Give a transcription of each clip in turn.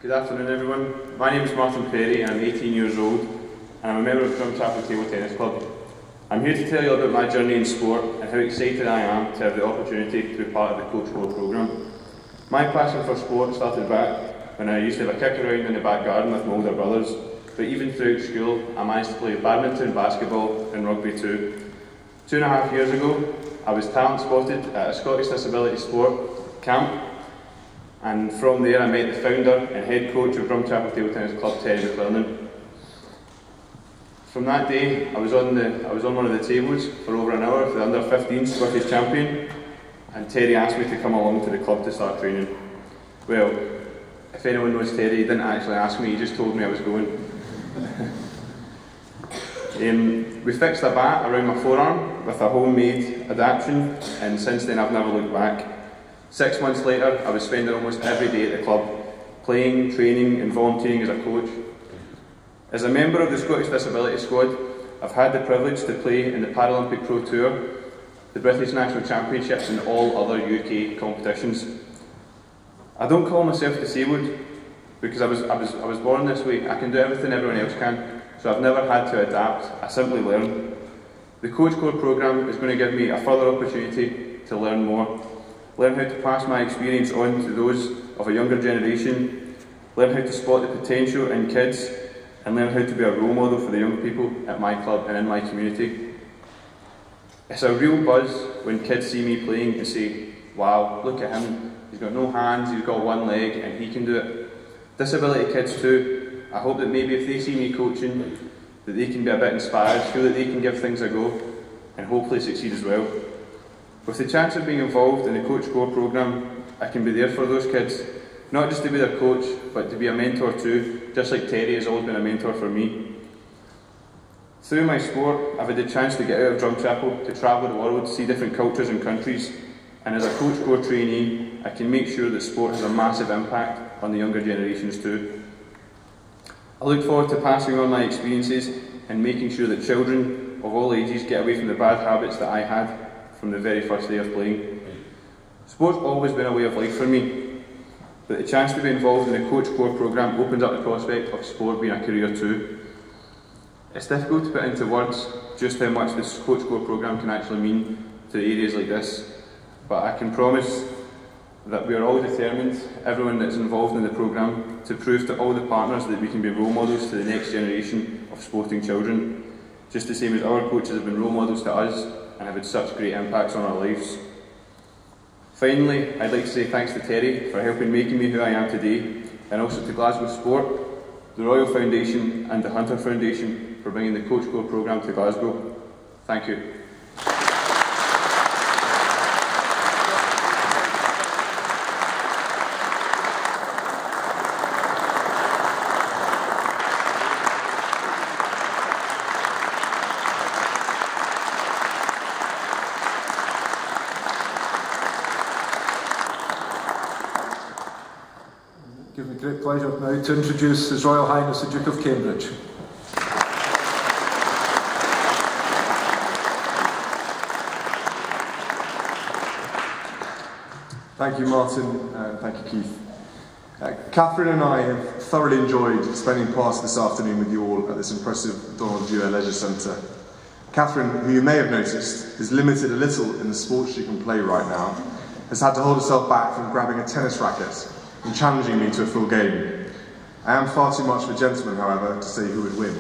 Good afternoon everyone. My name is Martin Perry and I'm 18 years old and I'm a member of Drumchapel Table Tennis Club. I'm here to tell you about my journey in sport and how excited I am to have the opportunity to be part of the Coach Core programme. My passion for sport started back when I used to have a kick around in the back garden with my older brothers, but even throughout school I managed to play badminton, basketball and rugby too. 2.5 years ago I was talent spotted at a Scottish Disability Sport camp, and from there I met the founder and head coach of Drumchapel Table Tennis Club, Terry McLernan. From that day I was on one of the tables for over an hour for the under 15 Scottish champion, and Terry asked me to come along to the club to start training. Well, if anyone knows Terry, he didn't actually ask me, he just told me I was going. We fixed a bat around my forearm with a homemade adaptation, and since then I've never looked back. 6 months later, I was spending almost every day at the club, playing, training and volunteering as a coach. As a member of the Scottish Disability Squad, I've had the privilege to play in the Paralympic Pro Tour, the British National Championships and all other UK competitions. I don't call myself disabled because I was born this way. I can do everything everyone else can, so I've never had to adapt, I simply learn. The Coach Core programme is going to give me a further opportunity to learn more. Learn how to pass my experience on to those of a younger generation, learn how to spot the potential in kids, and learn how to be a role model for the young people at my club and in my community. It's a real buzz when kids see me playing and say, wow, look at him, he's got no hands, he's got one leg and he can do it. Disability kids too, I hope that maybe if they see me coaching, that they can be a bit inspired, feel that they can give things a go, and hopefully succeed as well. With the chance of being involved in the Coach Core programme, I can be there for those kids, not just to be their coach, but to be a mentor too, just like Terry has always been a mentor for me. Through my sport, I've had the chance to get out of Drumchapel, to travel the world, see different cultures and countries, and as a Coach Core trainee, I can make sure that sport has a massive impact on the younger generations too. I look forward to passing on my experiences and making sure that children of all ages get away from the bad habits that I had from the very first day of playing. Sport's always been a way of life for me, but the chance to be involved in the Coach Core programme opens up the prospect of sport being a career too. It's difficult to put into words just how much this Coach Core programme can actually mean to areas like this, but I can promise that we are all determined, everyone that's involved in the programme, to prove to all the partners that we can be role models to the next generation of sporting children, just the same as our coaches have been role models to us and have had such great impacts on our lives. Finally, I'd like to say thanks to Terry for helping making me who I am today, and also to Glasgow Sport, the Royal Foundation and the Hunter Foundation for bringing the Coach Core programme to Glasgow. Thank you. Give me great pleasure now to introduce His Royal Highness the Duke of Cambridge. Thank you, Martin, and thank you, Keith. Catherine and I have thoroughly enjoyed spending part of this afternoon with you all at this impressive Donald Dewar Leisure Centre. Catherine, who you may have noticed is limited a little in the sports she can play right now, has had to hold herself back from grabbing a tennis racket and challenging me to a full game. I am far too much of a gentleman, however, to say who would win,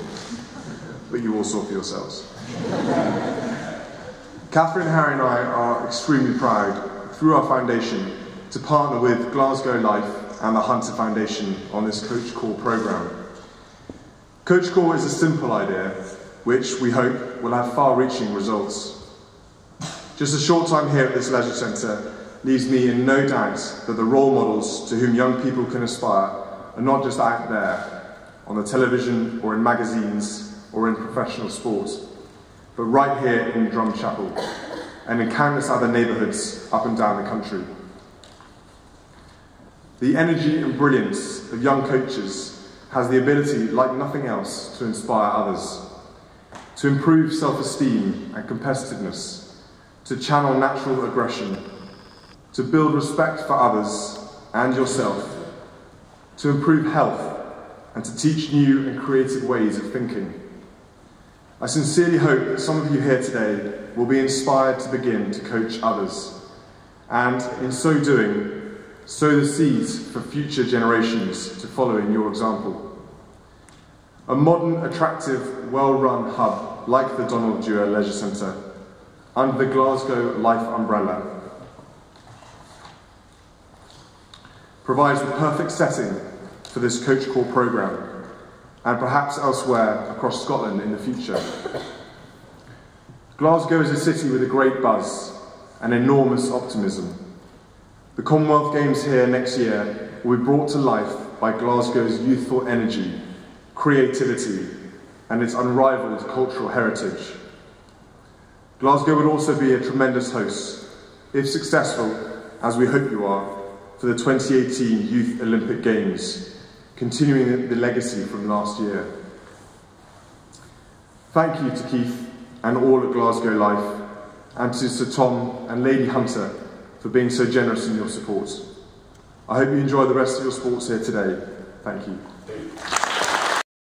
but you all saw for yourselves. Catherine, Harry and I are extremely proud, through our foundation, to partner with Glasgow Life and the Hunter Foundation on this Coach Core programme. Coach Core is a simple idea, which we hope will have far-reaching results. Just a short time here at this leisure centre leaves me in no doubt that the role models to whom young people can aspire are not just out there, on the television or in magazines or in professional sports, but right here in Drumchapel and in countless other neighbourhoods up and down the country. The energy and brilliance of young coaches has the ability, like nothing else, to inspire others, to improve self-esteem and competitiveness, to channel natural aggression, to build respect for others and yourself, to improve health, and to teach new and creative ways of thinking. I sincerely hope that some of you here today will be inspired to begin to coach others, and in so doing, sow the seeds for future generations to follow in your example. A modern, attractive, well-run hub like the Donald Dewar Leisure Centre, under the Glasgow Life umbrella, provides the perfect setting for this Coach Corps programme, and perhaps elsewhere across Scotland in the future. Glasgow is a city with a great buzz and enormous optimism. The Commonwealth Games here next year will be brought to life by Glasgow's youthful energy, creativity, and its unrivaled cultural heritage. Glasgow would also be a tremendous host, if successful, as we hope you are, for the 2018 Youth Olympic Games, continuing the legacy from last year. Thank you to Keith and all at Glasgow Life, and to Sir Tom and Lady Hunter for being so generous in your support. I hope you enjoy the rest of your sports here today. Thank you.